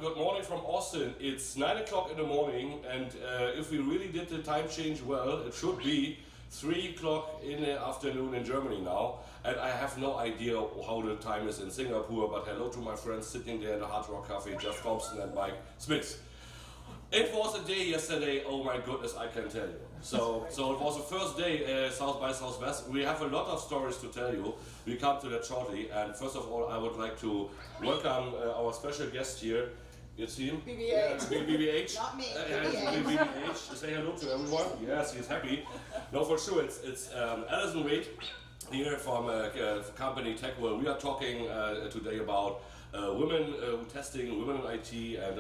good morning from Austin. It's 9 o'clock in the morning, and if we really did the time change well, it should be 3 o'clock in the afternoon in Germany now. And I have no idea how the time is in Singapore, but hello to my friends sitting there in the Hard Rock Cafe, Jeff Thompson and Mike Smith. It was a day yesterday, oh my goodness, I can tell you. So it was the first day South by Southwest. We have a lot of stories to tell you. We come to that shortly. And first of all, I would like to welcome our special guest here. It's him? BBH. BBH. Not me. BBH. Say hello to everyone. Yes, he's happy. No, for sure. It's Alison Wade here from company Techwell. We are talking today about women testing, women in IT, and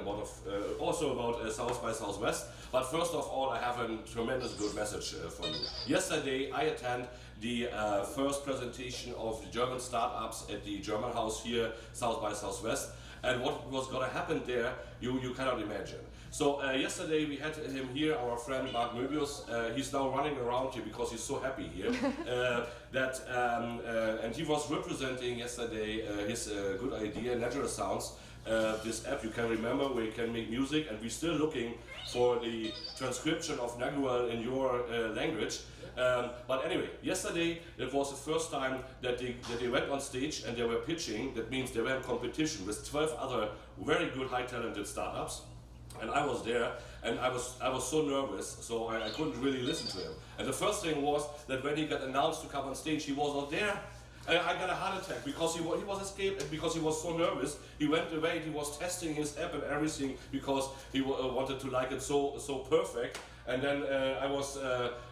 also about South by Southwest. But first of all, I have a tremendous good message for you. Yesterday, I attended the first presentation of the German startups at the German house here, South by Southwest. And what was going to happen there, you cannot imagine. So yesterday we had him here, our friend Mark Möbius. He's now running around here because he's so happy here. And he was representing yesterday his good idea, Natural Sounds. This app you can remember where you can make music, and we're still looking for the transcription of Techwell in your language. But anyway, yesterday it was the first time that they went on stage and they were pitching. That means they were in competition with 12 other very good, high talented startups. And I was there, and I was so nervous, so I couldn't really listen to him. And the first thing was that when he got announced to come on stage, he was not there. I got a heart attack because he was escaped, and because he was so nervous. He went away. He was testing his app and everything because he wanted to like it so perfect. And then I was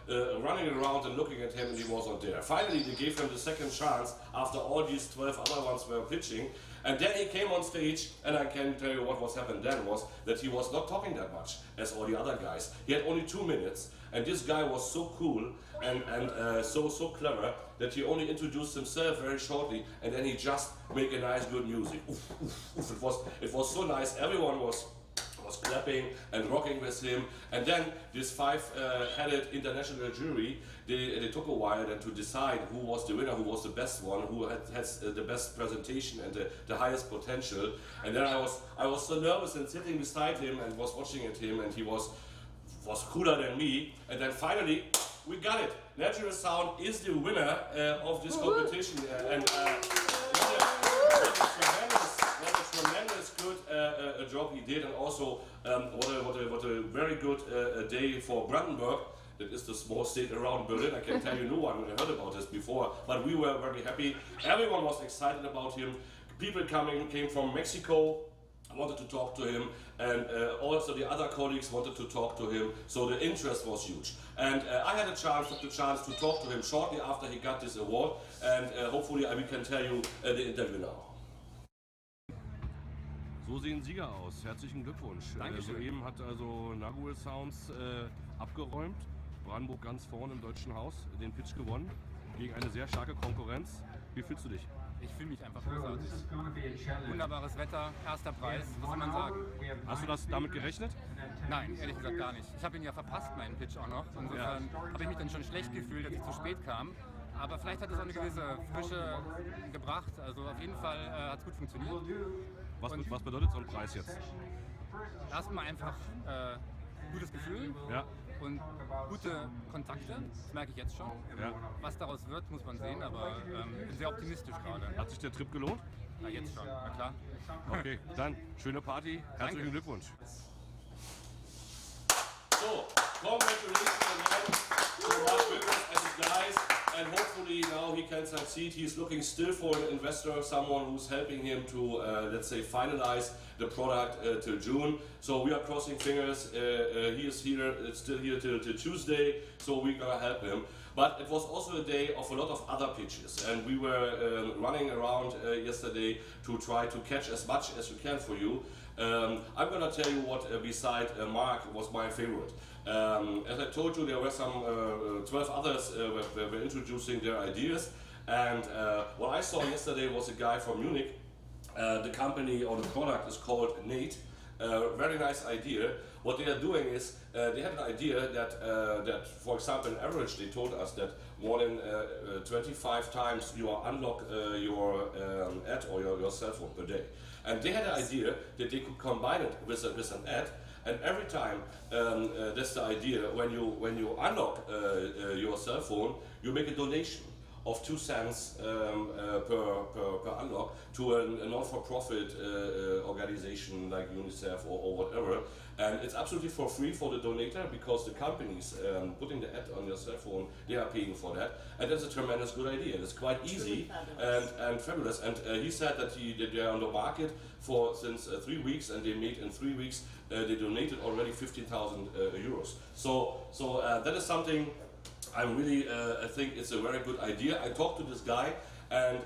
running around and looking at him, and he was not there. Finally, they gave him the second chance after all these 12 other ones were pitching. And then he came on stage, and I can tell you what was happened then was that he was not talking that much as all the other guys. He had only 2 minutes, and this guy was so cool and so clever that he only introduced himself very shortly, and then he just made a nice good music. Oof, oof, oof. It was so nice. Everyone was clapping and rocking with him, and then this 5-headed international jury, they took a while then to decide who was the winner, who was the best one, who has the best presentation and the highest potential. And then I was so nervous and sitting beside him and was watching at him, and he was cooler than me. And then finally we got it. Natural Sound is the winner of this competition, and tremendous good job he did, and also what a very good day for Brandenburg. That is the small state around Berlin. I can tell you, no one heard about this before, but we were very happy. Everyone was excited about him. People came from Mexico, wanted to talk to him, and also the other colleagues wanted to talk to him. So the interest was huge, and I had the chance to talk to him shortly after he got this award, and hopefully we can tell you the interview now. So sehen Sieger aus. Herzlichen Glückwunsch. Soeben hat also Techwell Sounds abgeräumt. Brandenburg ganz vorne im Deutschen Haus, den Pitch gewonnen, gegen eine sehr starke Konkurrenz. Wie fühlst du dich? Ich fühle mich einfach großartig. Wunderbares Wetter, erster Preis, was soll man sagen? Hast du das damit gerechnet? Nein, ehrlich gesagt gar nicht. Ich habe ihn ja verpasst, meinen Pitch auch noch. Insofern habe ich mich dann schon schlecht gefühlt, dass ich zu spät kam. Aber vielleicht hat es auch eine gewisse Frische gebracht. Also auf jeden Fall hat es gut funktioniert. Was bedeutet so ein Preis jetzt? Erstmal einfach gutes Gefühl, ja, und gute Kontakte, das merke ich jetzt schon. Ja. Was daraus wird, muss man sehen, aber ich bin sehr optimistisch gerade. Hat sich der Trip gelohnt? Na, jetzt schon, na klar. Okay, dann schöne Party, herzlichen Glückwunsch. So, congratulations again to Mark Möbius and his guys, and hopefully now he can succeed. He's looking still for an investor, someone who's helping him to, let's say, finalize the product till June. So we are crossing fingers. He is here, still here till Tuesday, so we're gonna help him. But it was also a day of a lot of other pitches, and we were running around yesterday to try to catch as much as we can for you. I'm gonna tell you what, beside Mark, was my favorite. As I told you, there were some 12 others were introducing their ideas, and what I saw yesterday was a guy from Munich. The company or the product is called Nate. Very nice idea. What they are doing is they had an idea that for example, on average, they told us that more than 25 times you unlock your ad or your cell phone per day. And they had an idea that they could combine it with an ad. And every time, that's the idea, when you unlock your cell phone, you make a donation of 2 cents per unlock to a non-for-profit organization like UNICEF or whatever. And it's absolutely for free for the donator, because the companies putting the ad on your cell phone, they are paying for that. And that's a tremendous good idea. It's quite easy and fabulous. And he said that they're on the market since 3 weeks, and they made in 3 weeks, they donated already 15,000 euros. So that is something I really I think it's a very good idea. I talked to this guy, and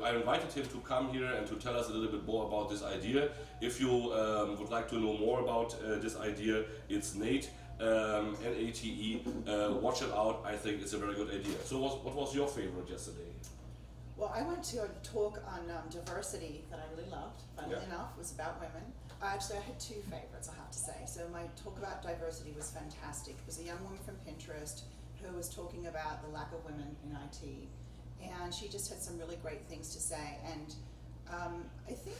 I invited him to come here and to tell us a little bit more about this idea. If you would like to know more about this idea, it's Nate, N-A-T-E. Watch it out. I think it's a very good idea. So what was your favorite yesterday? Well, I went to a talk on diversity that I really loved, funnily enough. It was about women. Actually, I had 2 favorites, I have to say. So my talk about diversity was fantastic. It was a young woman from Pinterest who was talking about the lack of women in IT. And she just had some really great things to say. And I think,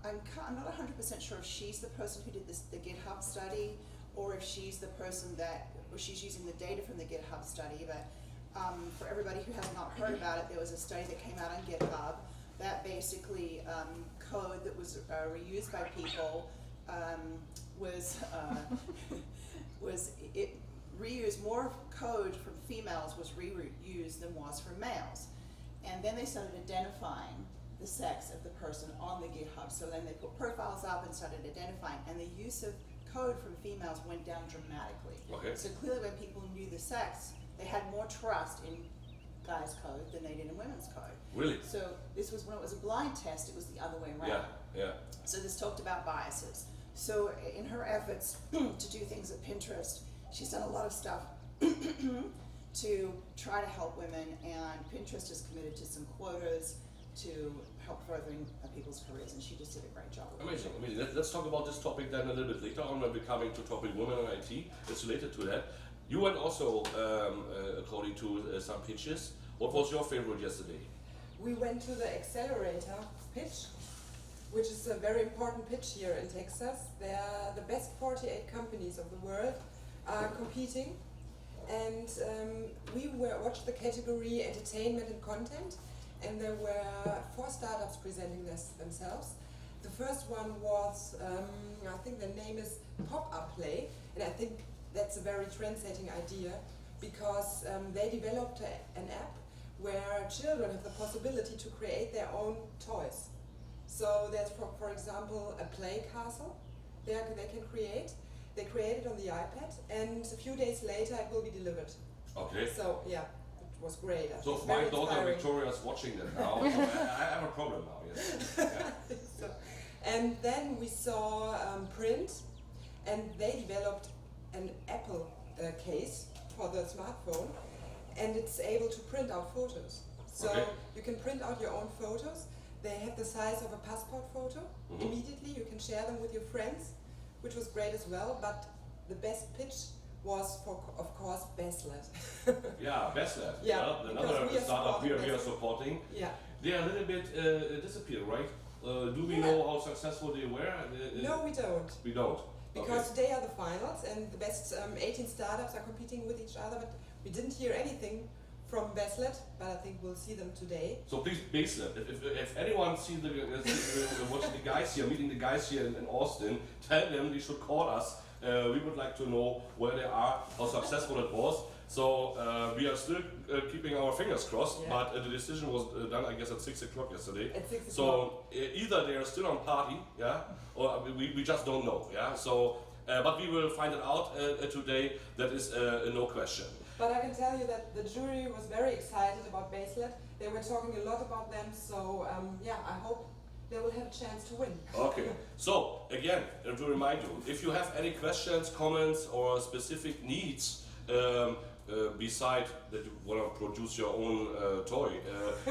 I'm not 100% sure if she's the person who did the GitHub study, or if she's the person or she's using the data from the GitHub study. But for everybody who has not heard about it, there was a study that came out on GitHub that basically code that was reused by people reused more code from females was reused than was from males. And then they started identifying the sex of the person on the GitHub. So then they put profiles up and started identifying, and the use of code from females went down dramatically. Okay. So clearly when people knew the sex, they had more trust in guys' code than they did in women's code. Really? So this was, when it was a blind test, it was the other way around. Yeah. So this talked about biases. So in her efforts to do things at Pinterest, she's done a lot of stuff to try to help women, and Pinterest is committed to some quotas to help furthering people's careers, and she just did a great job. Amazing. Let's talk about this topic then a little bit later on when we're coming to topic women in IT. It's related to that. You went also, according to some pitches. What was your favorite yesterday? We went to the accelerator pitch, which is a very important pitch here in Texas. There are the best 48 companies of the world are competing, and we watched the category entertainment and content, and there were 4 startups presenting themselves. The first one was, I think the name is Pop-Up Play, and I think that's a very trend-setting idea, because they developed an app where children have the possibility to create their own toys. So there's, for example, a play castle they can create. They create it on the iPad, and a few days later it will be delivered. Okay. So yeah, it was great. So if my daughter Victoria is watching that now, I have a problem now, yes. Yeah. So, and then we saw Print, and they developed an Apple case for the smartphone, and it's able to print out photos. So you can print out your own photos. They have the size of a passport photo. Immediately you can share them with your friends, which was great as well. But the best pitch was for, of course, Beslet. Yeah, Beslet. Yeah, another startup we are supporting. Yeah. They are a little bit disappeared, right? Do we know how successful they were? No, we don't. We don't. Because today are the finals, and the best 18 startups are competing with each other, but we didn't hear anything from Beslet, but I think we'll see them today. So please, Beslet, if anyone sees watching the guys here, meeting the guys here in Austin, tell them they should call us. We would like to know where they are, how successful it was. So we are still keeping our fingers crossed, but the decision was done, I guess, at 6 o'clock yesterday. At 6 o'clock. So either they are still on party, or we just don't know, So, but we will find it out today. That is no question. But I can tell you that the jury was very excited about Beslet. They were talking a lot about them, so I hope they will have a chance to win. Okay, so again, to remind you, if you have any questions, comments, or specific needs, beside that you want to produce your own toy,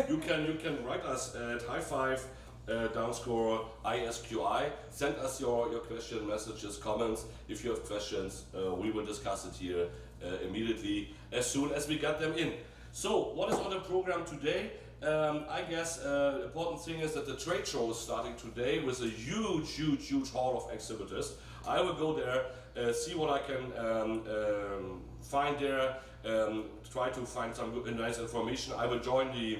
you can write us at HIGHFIVE _ISQI. Send us your question, messages, comments. If you have questions, we will discuss it here immediately as soon as we get them in. So, what is on the program today? I guess the important thing is that the trade show is starting today with a huge hall of exhibitors. I will go there, see what I can find there, try to find some nice information. I will join the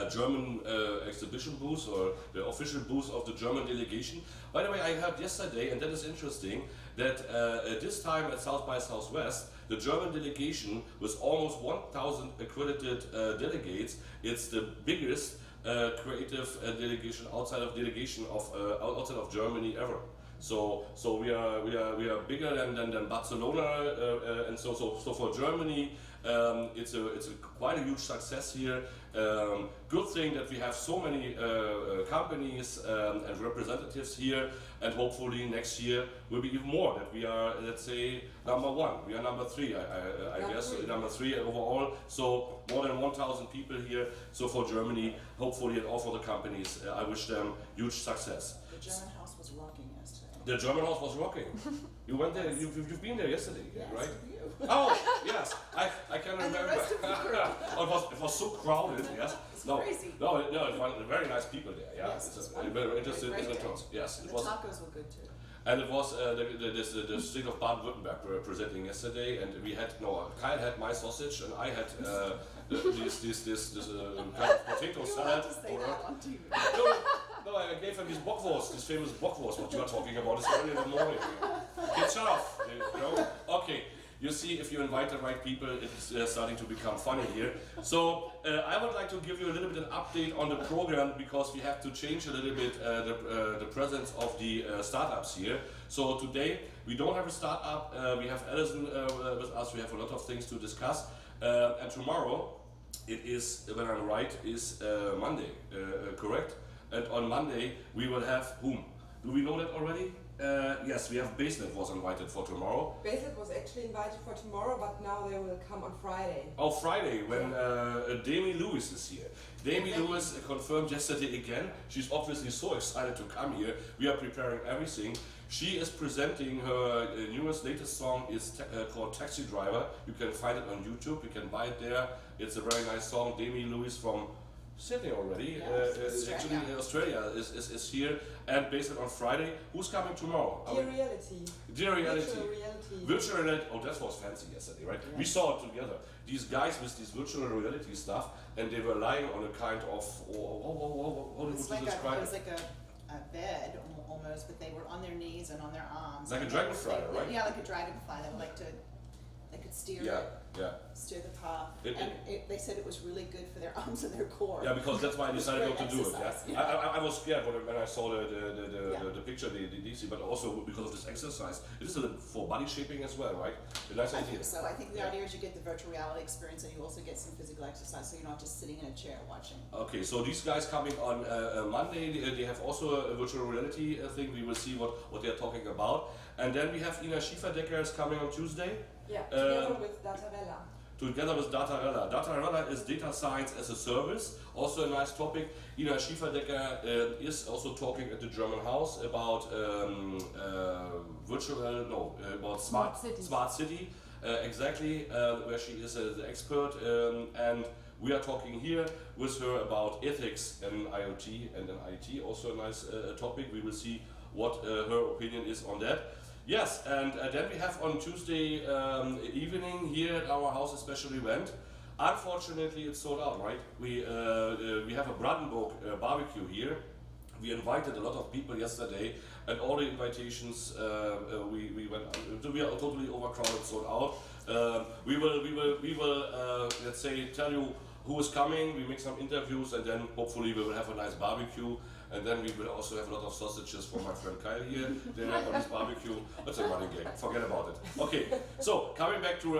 German exhibition booth, or the official booth of the German delegation. By the way, I heard yesterday, and that is interesting, that at this time at South by Southwest, the German delegation with almost 1,000 accredited delegates, it's the biggest creative delegation outside of Germany ever. So we are bigger than Barcelona, and so for Germany, it's quite a huge success here. Good thing that we have so many companies and representatives here, and hopefully next year will be even more. That we are, let's say, number one. We are number three, I guess, number three overall. So more than 1,000 people here. So for Germany, hopefully, and all for the companies, I wish them huge success. The German house was rocking yesterday. The German house was rocking. You went there. You've been there yesterday, Yes, right? with you. Oh yes, I can remember. And the rest of the group. Oh, it was so crowded. Yes. It's No, crazy. no, it was very nice people there. Yeah, Yes, it's it's very interested great in the day. talks. Yes, And it the was. tacos were good too. And it was the state of Baden-Württemberg presenting yesterday, and we had Kyle had my sausage, and I had this kind of potato You salad. want to say that on TV. No, I gave him this bockwurst, this famous bockwurst, what you are talking about. It's early in the morning. Get shut off. You know? Okay. You see, if you invite the right people, it's starting to become funny here. So I would like to give you a little bit an update on the program, because we have to change a little bit the presence of the startups here. So today we don't have a startup. We have Alison with us. We have a lot of things to discuss. And tomorrow, it is, when I'm right, is Monday, correct? And on Monday we will have whom? Do we know that already? Yes, we have Basenet was invited for tomorrow. Basenet was actually invited for tomorrow, but now they will come on Friday. Oh, Friday, when Demi Lewis is here. Demi Lewis confirmed yesterday again. She's obviously so excited to come here. We are preparing everything. She is presenting her latest song is called Taxi Driver. You can find it on YouTube. You can buy it there. It's a very nice song. Demi Lewis from Sydney already. Yes, Actually, Australia is here, and based on Friday. Who's coming tomorrow? Dear Reality. Dear Reality. Virtual Reality. Virtual reality. Oh, that was fancy yesterday, right? Yes. We saw it together. These guys with this virtual reality stuff, and they were lying on a kind of how would you describe It was it? like a bed almost, but they were on their knees and on their arms. Like a And dragonfly, they- right? Yeah, like a dragonfly. They could steer steer the path. They said it was really good for their arms and their core. Yeah, because that's why I decided not to do it. Exercise, I was scared when I saw the picture, the DC, but also because of this exercise. It is for body shaping as well, right? A nice I idea. think so. I think the idea is you get the virtual reality experience and you also get some physical exercise, so you're not just sitting in a chair watching. Okay, so these guys coming on Monday, they have also a virtual reality thing. We will see what they are talking about. And then we have Ina Schieferdecker is coming on Tuesday. Yeah, together with Datarella. Together with Datarella. Datarella is data science as a service, also a nice topic. Ina Schieferdecker is also talking at the German House about about smart city, exactly, where she is the expert, and we are talking here with her about ethics and IoT and in IT, also a nice topic. We will see what her opinion is on that. Yes, and then we have on Tuesday evening here at our house a special event. Unfortunately, it's sold out, right? We have a Brandenburg barbecue here. We invited a lot of people yesterday, and all the invitations we went. We are totally overcrowded, sold out. We will let's say tell you who is coming. We make some interviews, and then hopefully we will have a nice barbecue. And then we will also have a lot of sausages for my friend Kyle here. Then on this barbecue. That's a running gag. Forget about it. Okay. So coming back to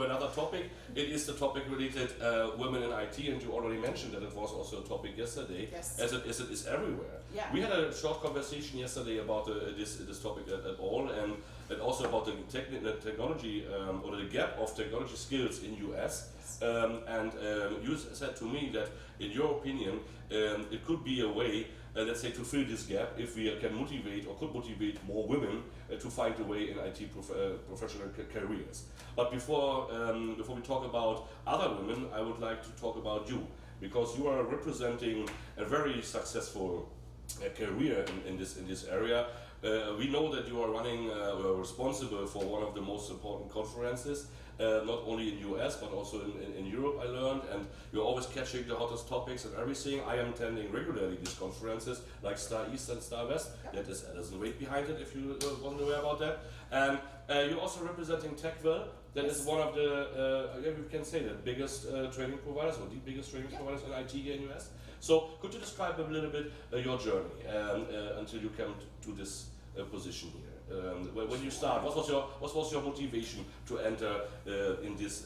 another topic, it is the topic related women in IT, and you already mentioned that it was also a topic yesterday. Yes. As it is everywhere. Yeah. We had a short conversation yesterday about this topic at all, and also about the technology or the gap of technology skills in US. And you said to me that, in your opinion, it could be a way, let's say, to fill this gap if we can motivate or could motivate more women to find a way in IT professional careers. But before we talk about other women, I would like to talk about you. because you are representing a very successful career in this area. We know that you are running, responsible for one of the most important conferences, not only in US but also in Europe, I learned, and you're always catching the hottest topics and everything. I am attending regularly these conferences like Star East and Star West. That is Alison Wade behind it, if you wasn't aware about that. And you're also representing Techwell. That is one of the, we can say that, biggest training providers, or the biggest training providers in IT here in US. So could you describe a little bit your journey until you came to this position here? When you start, what was your motivation to enter in this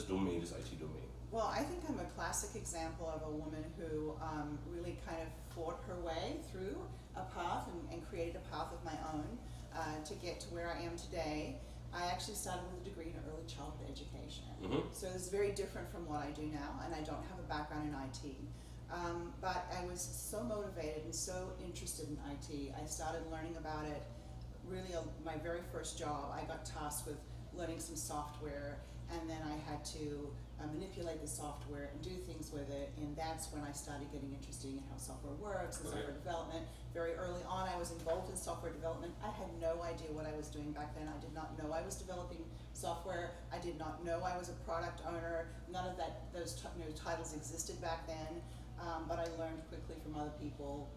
domain, this IT domain? Well, I think I'm a classic example of a woman who really kind of fought her way through a path and created a path of my own to get to where I am today. I actually started with a degree in early childhood education. So it's very different from what I do now, and I don't have a background in IT. But I was so motivated and so interested in IT. I started learning about it. Really, my very first job, I got tasked with learning some software, and then I had to manipulate the software and do things with it, and that's when I started getting interested in how software works and software development. Very early on, I was involved in software development. I had no idea what I was doing back then. I did not know I was developing software. I did not know I was a product owner. None of those titles existed back then, but I learned quickly from other people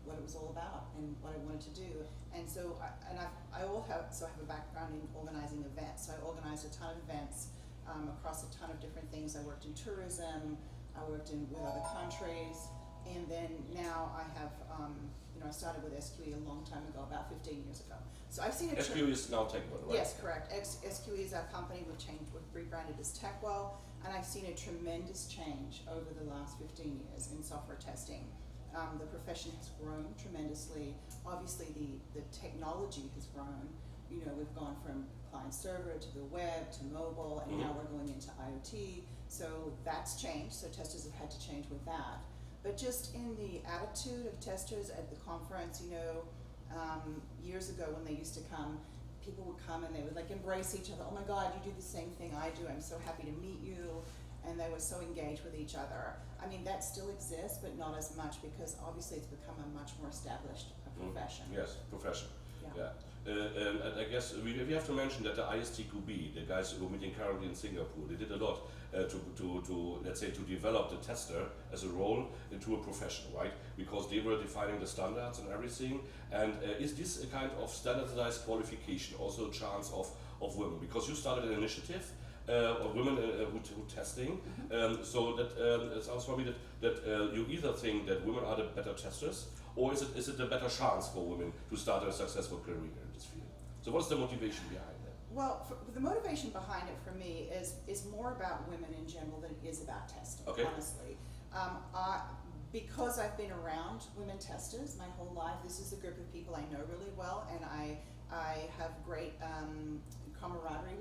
what it was all about and what I wanted to do. And so, I also have a background in organizing events. So I organized a ton of events across a ton of different things. I worked in tourism, I worked with other countries, and then now I have, I started with SQE a long time ago, about 15 years ago. So I've seen SQE is now Techwell, right? Yes, correct. SQE is our company. We've rebranded as Techwell, and I've seen a tremendous change over the last 15 years in software testing. The profession has grown tremendously. Obviously, the technology has grown. We've gone from client server to the web to mobile, and now we're going into IoT. So that's changed. So testers have had to change with that. But just in the attitude of testers at the conference, years ago when they used to come, people would come and they would embrace each other. Oh my God, you do the same thing I do. I'm so happy to meet you. And they were so engaged with each other. I mean, that still exists, but not as much, because obviously it's become a much more established profession. Yes, profession. Yeah. And I guess we have to mention that the ISTQB, the guys who are meeting currently in Singapore, they did a lot to let's say, to develop the tester as a role into a profession, right? Because they were defining the standards and everything. And is this a kind of standardized qualification also a chance of women? Because you started an initiative of women who testing, so that it sounds for me that you either think that women are the better testers, or is it a better chance for women to start a successful career in this field? So what's the motivation behind that? Well, the motivation behind it for me is more about women in general than it is about testing, honestly. Because I've been around women testers my whole life, this is a group of people I know really well, and I have great camaraderie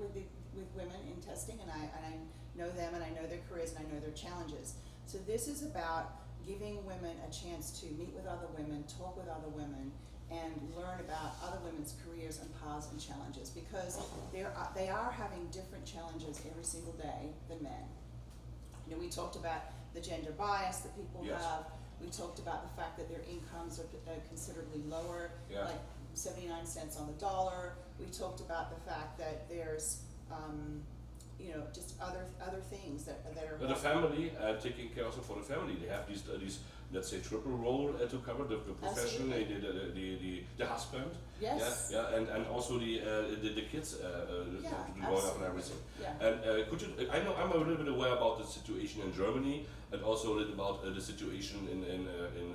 with women in testing, and I know them, and I know their careers, and I know their challenges. So this is about giving women a chance to meet with other women, talk with other women, and learn about other women's careers and paths and challenges, because they are having different challenges every single day than men. We talked about the gender bias that people have. We talked about the fact that their incomes are considerably lower, like 79 cents on the dollar. We talked about the fact that there's just other things that are. But the family, taking care also for the family, they have these let's say triple role to cover the profession, the husband, and also the kids growing up and everything. And could you? I know I'm a little bit aware about the situation in Germany, and also a little about the situation in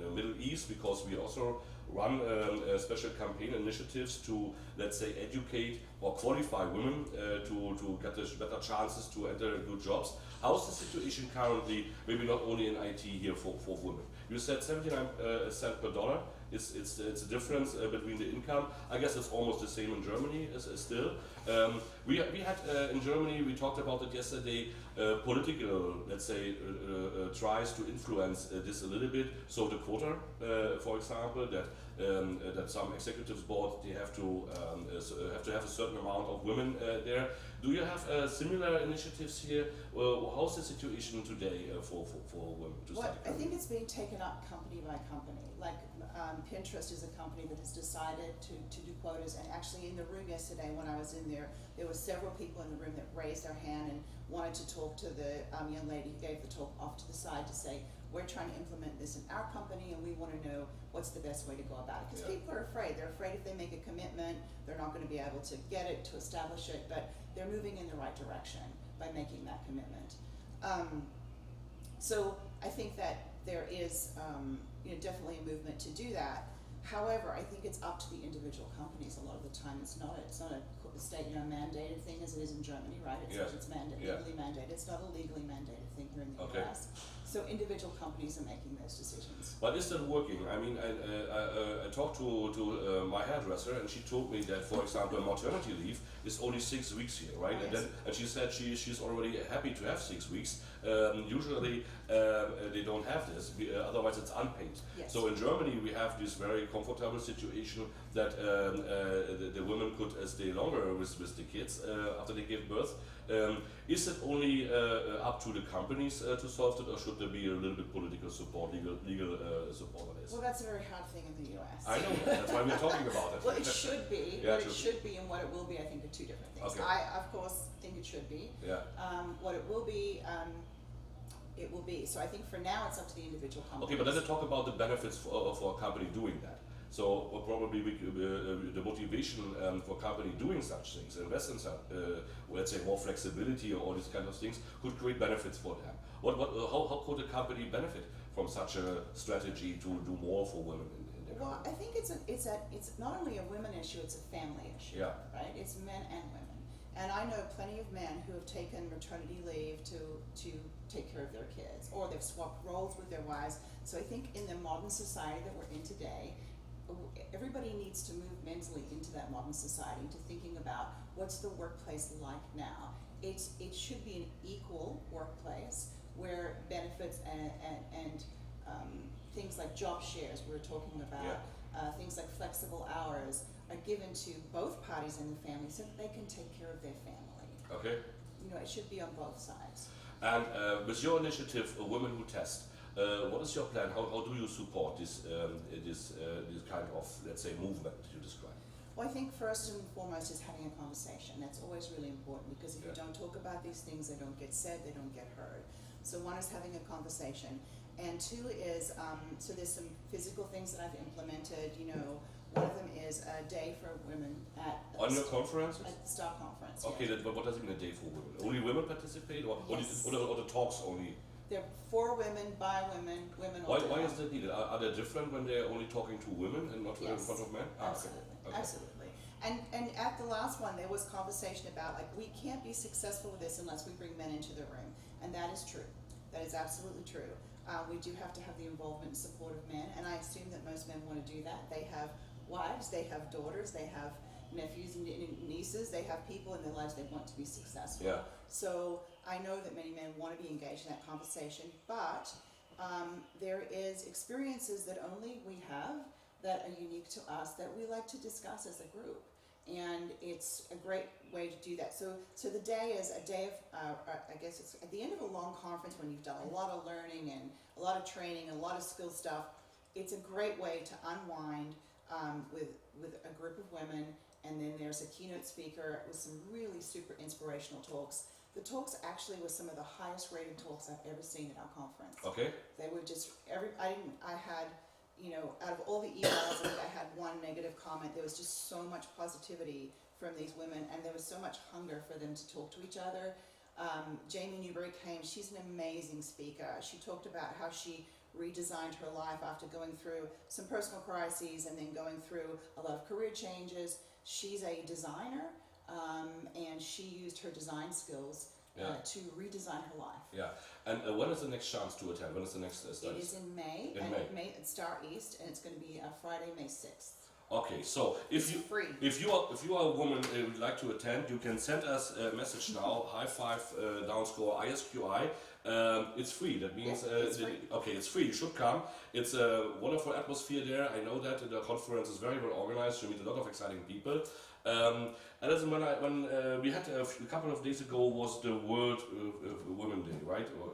the Middle East, because we also run special campaign initiatives to, let's say, educate or qualify women to get better chances to enter good jobs. How's the situation currently, maybe not only in IT here for women? You said 79 cents per dollar. It's a difference between the income. I guess it's almost the same in Germany still. We had in Germany, we talked about it yesterday, political, let's say, tries to influence this a little bit. So the quota, for example, that that some executives board they have to have a certain amount of women there. Do you have similar initiatives here? How's the situation today for women to study? I think it's being taken up company by company. Like Pinterest is a company that has decided to do quotas, and actually in the room yesterday when I was in there, there were several people in the room that raised their hand and wanted to talk to the young lady who gave the talk off to the side to say, we're trying to implement this in our company and we want to know what's the best way to go about it. Because people are afraid. They're afraid if they make a commitment, they're not going to be able to get it, to establish it, but they're moving in the right direction by making that commitment. So I think that there is definitely a movement to do that. However, I think it's up to the individual companies a lot of the time. It's not a state mandated thing as it is in Germany, right? It's legally mandated. It's not a legally mandated thing here in the US. So individual companies are making those decisions. But is that working? I mean, I talked to my hairdresser, and she told me that, for example, maternity leave is only 6 weeks here, right? Oh, yes. And she said she's already happy to have 6 weeks. Usually they don't have this, otherwise it's unpaid. Yes. So in Germany we have this very comfortable situation that the women could stay longer with the kids after they give birth. Is it only up to the companies to solve it, or should there be a little bit political support, legal support on this? Well, that's a very hard thing in the US. I know, that's why we're talking about it. Well, it should be. Yeah, what it should be and what it will be, I think, are two different things. Okay. I, of course, think it should be. Yeah. What it will be, it will be. So I think for now, it's up to the individual company. Okay, but let's talk about the benefits for a company doing that. So probably the motivation for a company doing such things, invest in some, let's say, more flexibility or all these kind of things, could create benefits for them. How could a company benefit from such a strategy to do more for women in their Well, company? I think it's not only a women issue; it's a family issue. Yeah. Right. It's men and women, and I know plenty of men who have taken maternity leave to take care of their kids, or they've swapped roles with their wives. So I think in the modern society that we're in today, everybody needs to move mentally into that modern society, to thinking about what's the workplace like now. It should be an equal workplace where benefits and things like job shares we were talking about, things like flexible hours are given to both parties in the family so that they can take care of their family. Okay. It should be on both sides. And with your initiative, Women Who Test, what is your plan? How do you support this kind of, let's say, movement you describe? Well, I think first and foremost is having a conversation. That's always really important, because if you don't talk about these things, they don't get said, they don't get heard. So one is having a conversation, and two is so there's some physical things that I've implemented. One of them is a day for women On your conferences? at the STAR conference. Okay, yes. but what does it mean, a day for women? Only women participate, or Yes. or the talks only? They're for women, by women, women all Why day is that needed? Are they different when they're only talking to women and not in Yes. front of men? Absolutely, Okay. absolutely. And at the last one, there was conversation about, like, we can't be successful with this unless we bring men into the room, and that is true. That is absolutely true. We do have to have the involvement and support of men, and I assume that most men want to do that. They have wives, they have daughters, they have nephews and nieces, they have people in their lives they want to be successful. Yeah. So I know that many men want to be engaged in that conversation, but there is experiences that only we have that are unique to us that we like to discuss as a group, and it's a great way to do that. So the day is a day of, I guess it's at the end of a long conference when you've done a lot of learning and a lot of training and a lot of skill stuff. It's a great way to unwind with a group of women, and then there's a keynote speaker with some really super inspirational talks. The talks actually were some of the highest rated talks I've ever seen at our conference. Okay. They were just I had, out of all the emails, I think I had one negative comment. There was just so much positivity from these women, and there was so much hunger for them to talk to each other. Jamie Newberry came. She's an amazing speaker. She talked about how she redesigned her life after going through some personal crises and then going through a lot of career changes. She's a designer, and she used her design skills to redesign her life. Yeah. And when is the next chance to attend? When is the next study? It is in May. In May. At Star East, and it's going to be Friday, May 6th. Okay, so if you are a woman and would like to attend, you can send us a message now, HIGHFIVE _ISQI, It's free. That means it's free. okay, it's free. You should come. It's a wonderful atmosphere there. I know that the conference is very well organized. You meet a lot of exciting people. Alison, when we had a couple of days ago was the World Women Day, right? Or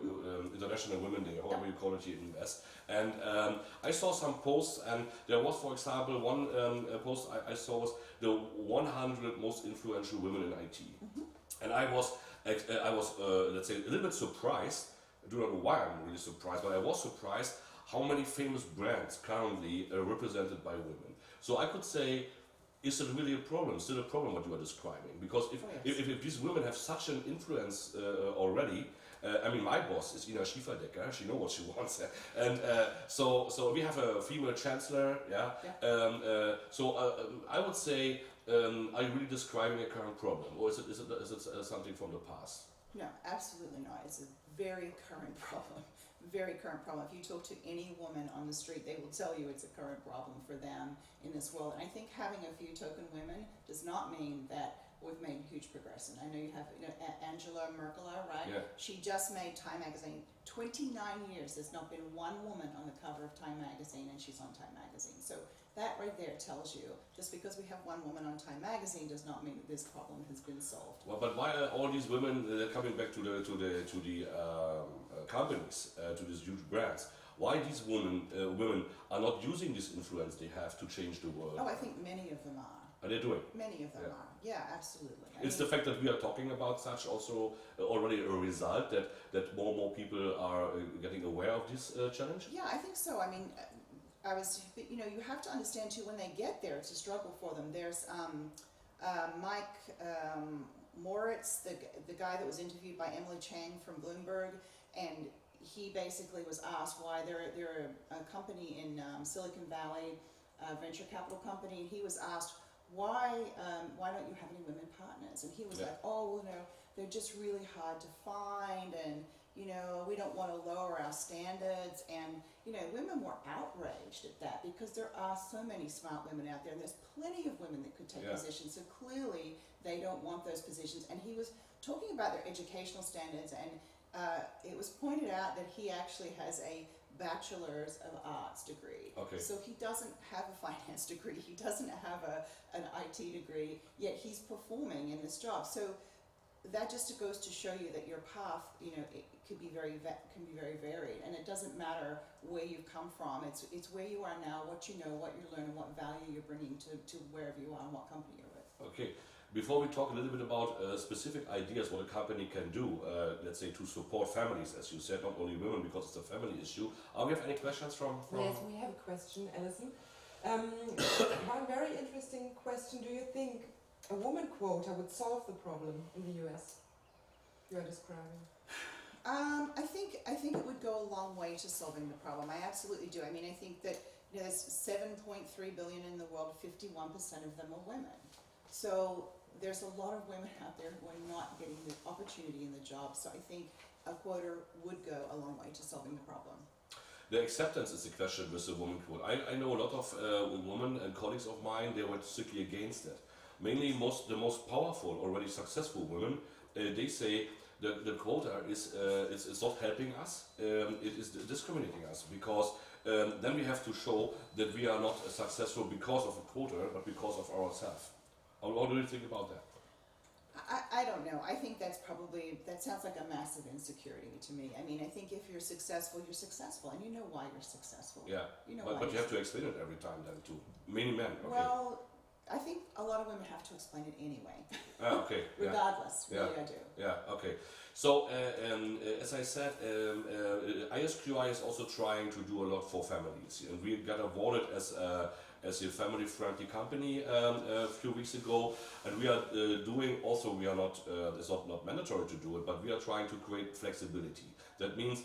International Women Day, however you call it here in the US. And I saw some posts, and there was, for example, one post I saw was the 100 most influential women in IT. And I was, let's say, a little bit surprised. I do not know why I'm really surprised, but I was surprised how many famous brands currently are represented by women. So I could say, is it really a problem? Still a problem what you are describing? Because if these women have such an influence already, I mean, my boss is Ina Schieferdecker. She knows what she wants, and so we have a female chancellor. I would say, are you really describing a current problem, or is it something from the past? No, absolutely not. It's a very current problem. Very current problem. If you talk to any woman on the street, they will tell you it's a current problem for them in this world. And I think having a few token women does not mean that we've made huge progress. And I know you have, Angela Merkel, right? Yeah. She just made Time magazine. 29 years, there's not been one woman on the cover of Time magazine, and she's on Time magazine. So that right there tells you, just because we have one woman on Time magazine does not mean that this problem has been solved. Well, but why are all these women coming back to the companies, to these huge brands? Why these women are not using this influence they have to change the world? Oh, I think many of them are. Are they doing? Many of them are. Yeah, absolutely. It's the fact that we are talking about such also already a result that more and more people are getting aware of this challenge? Yeah, I think so. I mean, you have to understand too, when they get there, it's a struggle for them. There's Mike Moritz, the guy that was interviewed by Emily Chang from Bloomberg, and he basically was asked why they're a company in Silicon Valley, a venture capital company, and he was asked, why don't you have any women partners? And he was like, oh, well, no, they're just really hard to find, and we don't want to lower our standards. And women were outraged at that, because there are so many smart women out there, and there's plenty of women that could take positions. So clearly they don't want those positions. And he was talking about their educational standards, and it was pointed out that he actually has a Bachelor's of Arts degree. Okay. So he doesn't have a finance degree, he doesn't have an IT degree, yet he's performing in this job. So that just goes to show you that your path, it could be very varied, and it doesn't matter where you've come from. It's where you are now, what you know, what you learn, and what value you're bringing to wherever you are and what company you're with. Okay. Before we talk a little bit about specific ideas what a company can do, let's say to support families, as you said, not only women, because it's a family issue. We have any questions from? Yes, we have a question, Alison. One very interesting question. Do you think a woman quota would solve the problem in the US you are describing? I think it would go a long way to solving the problem. I absolutely do. I mean, I think that there's 7.3 billion in the world, 51% of them are women. So there's a lot of women out there who are not getting the opportunity in the job. So I think a quota would go a long way to solving the problem. The acceptance is the question with the woman quota. I know a lot of women and colleagues of mine, they were strictly against it. Mainly the most powerful, already successful women, they say the quota is it's not helping us, it is discriminating us, because then we have to show that we are not successful because of a quota, but because of ourselves. How do you think about that? I don't know. I think that sounds like a massive insecurity to me. I mean, I think if you're successful, and you know why you're successful. Yeah, but you have to explain it every time then to many men. Okay. Well, I think a lot of women have to explain it anyway. Okay. Regardless, really, I do. Yeah, okay. So, as I said, ISQI is also trying to do a lot for families, and we got awarded as a family-friendly company a few weeks ago, and we are doing also. We are not. It's not mandatory to do it, but we are trying to create flexibility. That means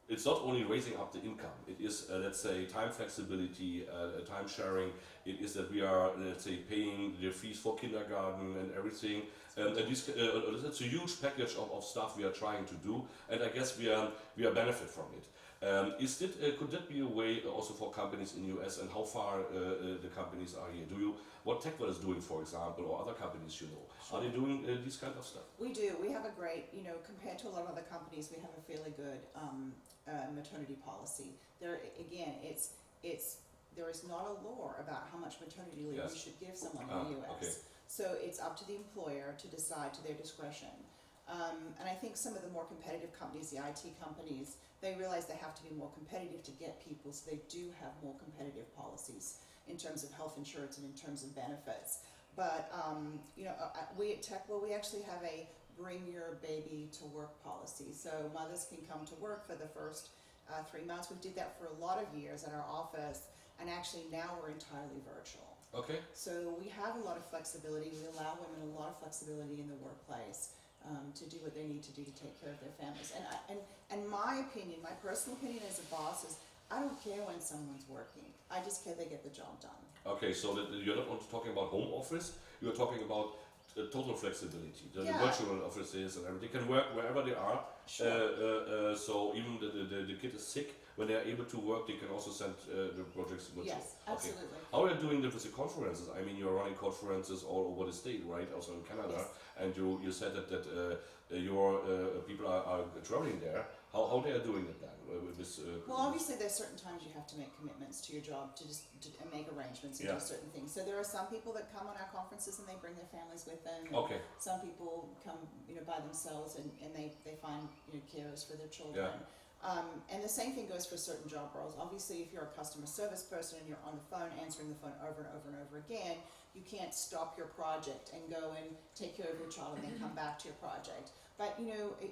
it's not only raising up the income. It is, let's say, time flexibility, time sharing. It is that we are, let's say, paying the fees for kindergarten and everything. And it's a huge package of stuff we are trying to do, and I guess we are benefit from it. Could that be a way also for companies in US, and how far the companies are here? What Techwell is doing, for example, or other companies are they doing this kind of stuff? We do. We have a great, compared to a lot of other companies, we have a fairly good maternity policy. There again, there is not a law about how much maternity leave you should give someone in the US. Okay. So it's up to the employer to decide to their discretion. And I think some of the more competitive companies, the IT companies, they realize they have to be more competitive to get people, so they do have more competitive policies in terms of health insurance and in terms of benefits. But we at Techwell, we actually have a bring your baby to work policy. So mothers can come to work for the first 3 months. We did that for a lot of years at our office, and actually now we're entirely virtual. Okay. So we have a lot of flexibility. We allow women a lot of flexibility in the workplace to do what they need to do to take care of their families. And my opinion, my personal opinion as a boss is, I don't care when someone's working. I just care they get the job done. Okay, so you're not only talking about home office, you're talking about total flexibility. The virtual offices and everything can work wherever they are. Sure. So even the kid is sick, when they are able to work, they can also send the projects virtual. Yes, absolutely. Okay. How are you doing with the conferences? I mean, you're running conferences all over the state, right? Also in Canada, and you said that your people are traveling there. How they are doing it then? Well, obviously there's certain times you have to make commitments to your job to make arrangements and do certain things. So there are some people that come on our conferences and they bring their families with them. Okay. Some people come, by themselves and they find carers for their children. Yeah. And the same thing goes for certain job roles. Obviously, if you're a customer service person and you're on the phone answering the phone over and over and over again, you can't stop your project and go and take care of your child and then come back to your project. But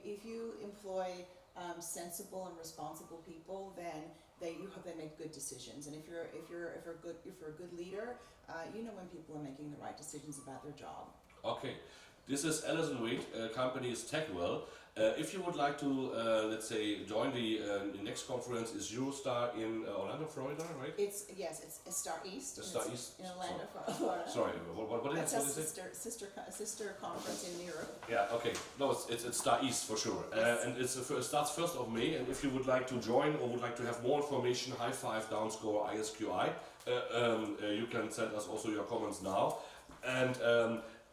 if you employ sensible and responsible people, then they make good decisions. And if you're a good leader, when people are making the right decisions about their job. Okay. This is Alison Wade, company is Techwell. If you would like to, let's say, join the next conference, is Eurostar in Orlando, Florida, right? It's Star East. Star East in Orlando, Florida. Sorry, what is That's it? sister conference in Europe. Yeah, okay. No, it's Star East for sure. Yes. And it starts 1st of May. And if you would like to join or would like to have more information, HIGHFIVE _ISQI, you can send us also your comments now. And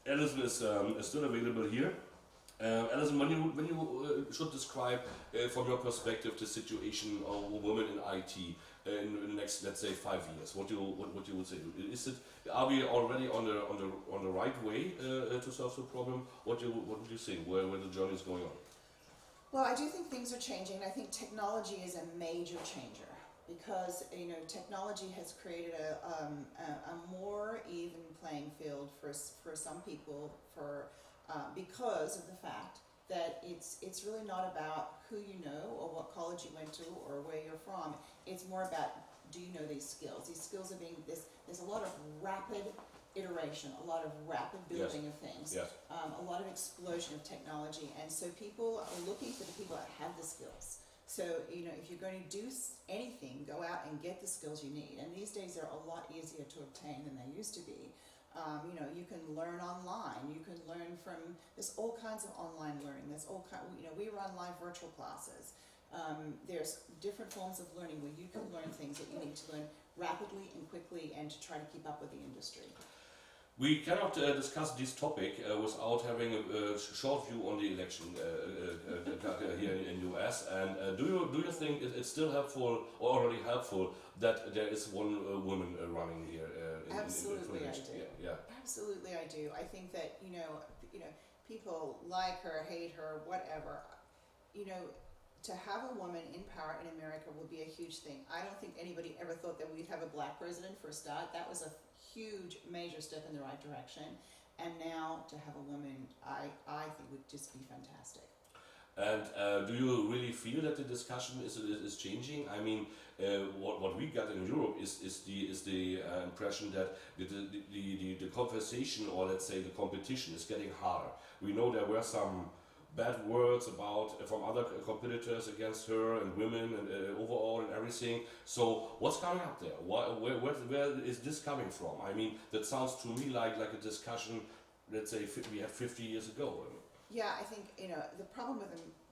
Alison is still available here. Alison, when you should describe from your perspective the situation of women in IT in the next, let's say, 5 years, what you would say? Are we already on the right way to solve the problem? What do you think? Where the journey is going on? Well, I do think things are changing. I think technology is a major changer because technology has created a more even playing field for some people because of the fact that it's really not about who you know or what college you went to or where you're from. It's more about, do you know these skills? These skills are there's a lot of rapid iteration, a lot of rapid building of things, a lot of explosion of technology, and so people are looking for the people that have the skills. So, if you're going to do anything, go out and get the skills you need. And these days they're a lot easier to obtain than they used to be. You can learn online. You can learn there's all kinds of online learning. There's we run live virtual classes. There's different forms of learning where you can learn things that you need to learn rapidly and quickly and to try to keep up with the industry. We cannot discuss this topic without having a short view on the election here in the US. And do you think it's still helpful or already helpful that there is one woman running here? Absolutely, I do. Yeah. Absolutely, I do. I think that people like her, hate her, whatever. To have a woman in power in America would be a huge thing. I don't think anybody ever thought that we'd have a black president for a start. That was a huge, major step in the right direction. And now to have a woman, I think would just be fantastic. And do you really feel that the discussion is changing? I mean, what we got in Europe is the impression that the conversation, or let's say the competition, is getting harder. We know there were some bad words from other competitors against her and women and overall and everything. So what's coming up there? Where is this coming from? I mean, that sounds to me like a discussion, let's say, we had 50 years ago. Yeah, I think the problem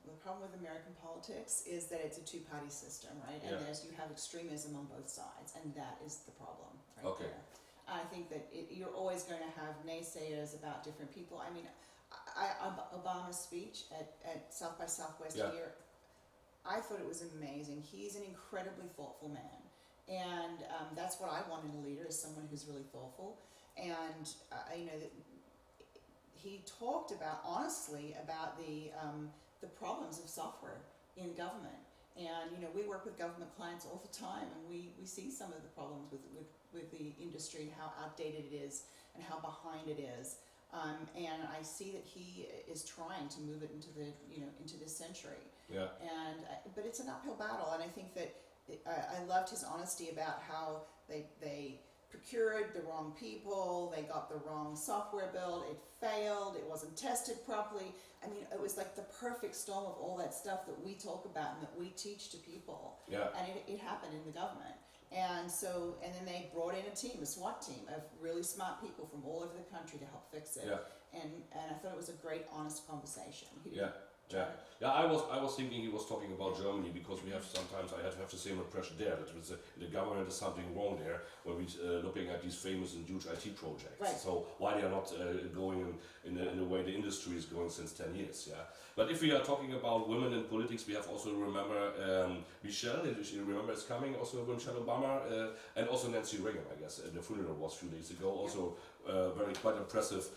the problem with American politics is that it's a two-party system, right? And you have extremism on both sides, and that is the problem right there. I think that you're always going to have naysayers about different people. I mean, Obama's speech at South by Southwest here, I thought it was amazing. He's an incredibly thoughtful man, and that's what I want in a leader, is someone who's really thoughtful. And you know, he talked about, honestly, about the problems of software in government. And you know, we work with government clients all the time, and we see some of the problems with the industry and how outdated it is and how behind it is. And I see that he is trying to move it into this century. Yeah. But it's an uphill battle, and I think that I loved his honesty about how they procured the wrong people, they got the wrong software built, it failed, it wasn't tested properly. I mean, it was like the perfect storm of all that stuff that we talk about and that we teach to people. Yeah. And it happened in the government. And then they brought in a team, a SWAT team of really smart people from all over the country to help fix it. Yeah. And I thought it was a great, honest conversation. I was thinking he was talking about Germany, because we have sometimes, I have the same impression there, that with the government is something wrong there when we looking at these famous and huge IT projects. Right. So why they are not going in the way the industry is going since 10 years. Yeah. But if we are talking about women in politics, we have also to remember Michelle, you remember it's coming, also Michelle Obama, and also Nancy Reagan, I guess. The funeral was a few days ago. Also very quite impressive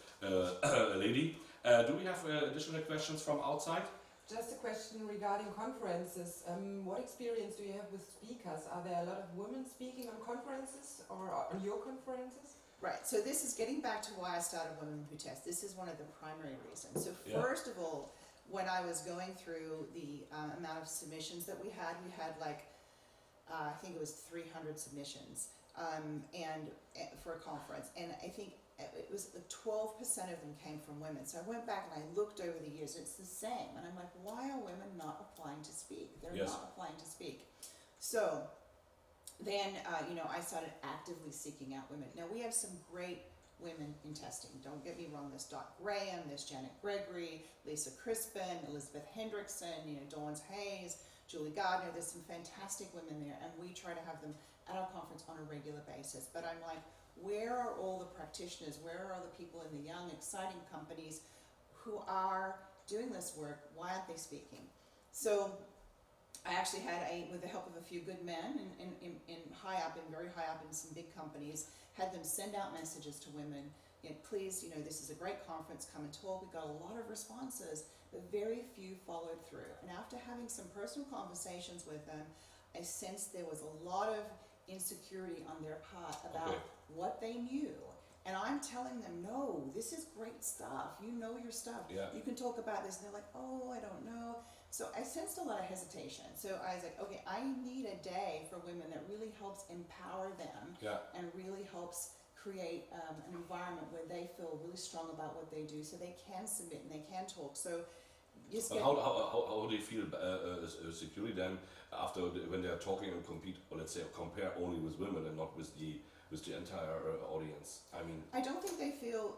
lady. Do we have additional questions from outside? Just a question regarding conferences. What experience do you have with speakers? Are there a lot of women speaking on conferences or on your conferences? Right, so this is getting back to why I started Women Who Test. This is one of the primary reasons. So first of all, when I was going through the amount of submissions that we had like, I think it was 300 submissions and for a conference. And I think it was 12% of them came from women. So I went back and I looked over the years, it's the same. And I'm like, why are women not applying to speak? They're not applying to speak. So then, I started actively seeking out women. Now we have some great women in testing. Don't get me wrong, there's Dot Graham, there's Janet Gregory, Lisa Crispin, Elizabeth Hendrickson, Dawn's Hayes, Julie Gardner. There's some fantastic women there, and we try to have them at our conference on a regular basis. But I'm like, where are all the practitioners? Where are the people in the young, exciting companies who are doing this work? Why aren't they speaking? So I actually had, with the help of a few good men very high up in some big companies, had them send out messages to women. Please, this is a great conference, come and talk. We got a lot of responses, but very few followed through. And after having some personal conversations with them, I sensed there was a lot of insecurity on their part about what they knew. And I'm telling them, no, this is great stuff. You know your stuff. Yeah. You can talk about this. And they're like, oh, I don't know. So I sensed a lot of hesitation. So I was like, okay, I need a day for women that really helps empower them and really helps create an environment where they feel really strong about what they do, so they can submit and they can talk. So how do you feel securely then after when they are talking and compete, or let's say compare only with women and not with the entire audience? I mean, I don't think they feel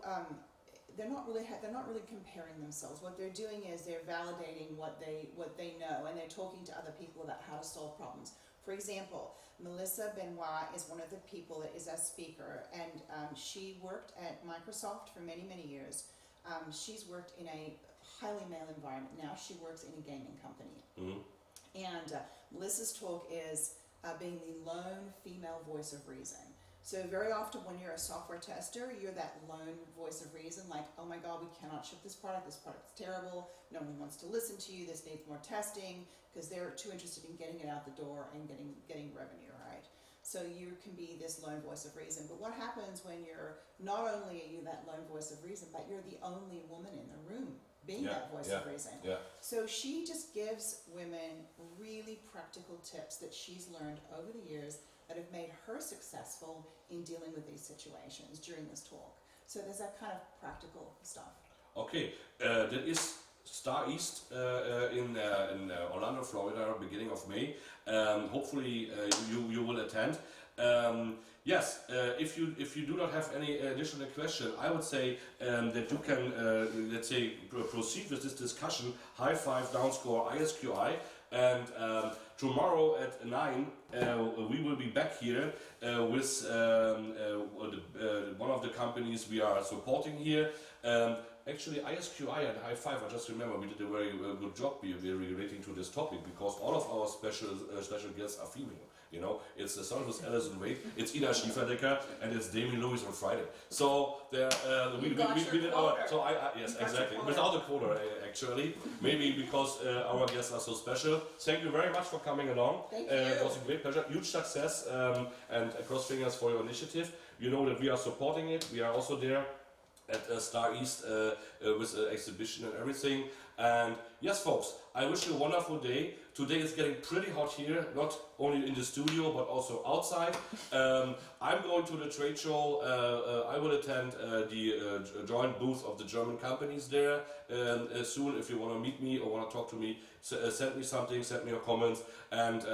they're not really comparing themselves. What they're doing is they're validating what they know, and they're talking to other people about how to solve problems. For example, Melissa Benoit is one of the people that is a speaker, and she worked at Microsoft for many, many years. She's worked in a highly male environment. Now she works in a gaming company. Mm-hmm. And Melissa's talk is being the lone female voice of reason. So very often when you're a software tester, you're that lone voice of reason, like, oh my God, we cannot ship this product's terrible, no one wants to listen to you, this needs more testing, because they're too interested in getting it out the door and getting revenue, right? So you can be this lone voice of reason. But what happens when you're, not only are you that lone voice of reason, but you're the only woman in the room being that voice of reason. Yeah. So she just gives women really practical tips that she's learned over the years that have made her successful in dealing with these situations during this talk. So there's that kind of practical stuff. Okay, that is Star East in Orlando, Florida, beginning of May. Hopefully you will attend. yes, if you do not have any additional question, I would say that you can let's say proceed with this discussion. High five downscore ISQI, and tomorrow at 9 we will be back here with one of the companies we are supporting here. Actually, ISQI and High Five, I just remember we did a very good job relating to this topic, because all of our special guests are female. You know, it's the son with Alison Wade, it's Ina Schieferdecker, and it's Damien Lewis on Friday. So there, we did our. So yes, exactly. Without the quota, actually, maybe because our guests are so special. Thank you very much for coming along. Thank you. It was a great pleasure, huge success, and cross fingers for your initiative. You know that we are supporting it. We are also there at Star East with an exhibition and everything. And yes, folks, I wish you a wonderful day. Today it's getting pretty hot here, not only in the studio but also outside. I'm going to the trade show. I will attend the joint booth of the German companies there soon. If you want to meet me or want to talk to me, send me something, send me your comments. And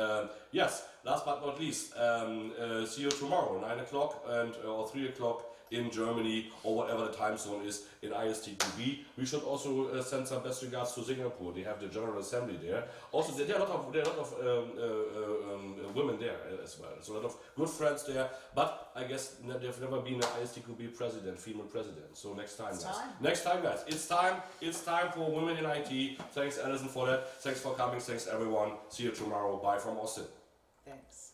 yes, last but not least, see you tomorrow, 9 o'clock or 3 o'clock in Germany, or whatever the time zone is in ISTQB. We should also send some best regards to Singapore. They have the General Assembly there. Also, there are a lot of women there as well. So a lot of good friends there. But I guess there's never been an ISTQB president, female president. So next time, guys. Next time, guys. It's time. It's time for women in IT. Thanks, Alison, for that. Thanks for coming. Thanks, everyone. See you tomorrow. Bye from Austin. Thanks.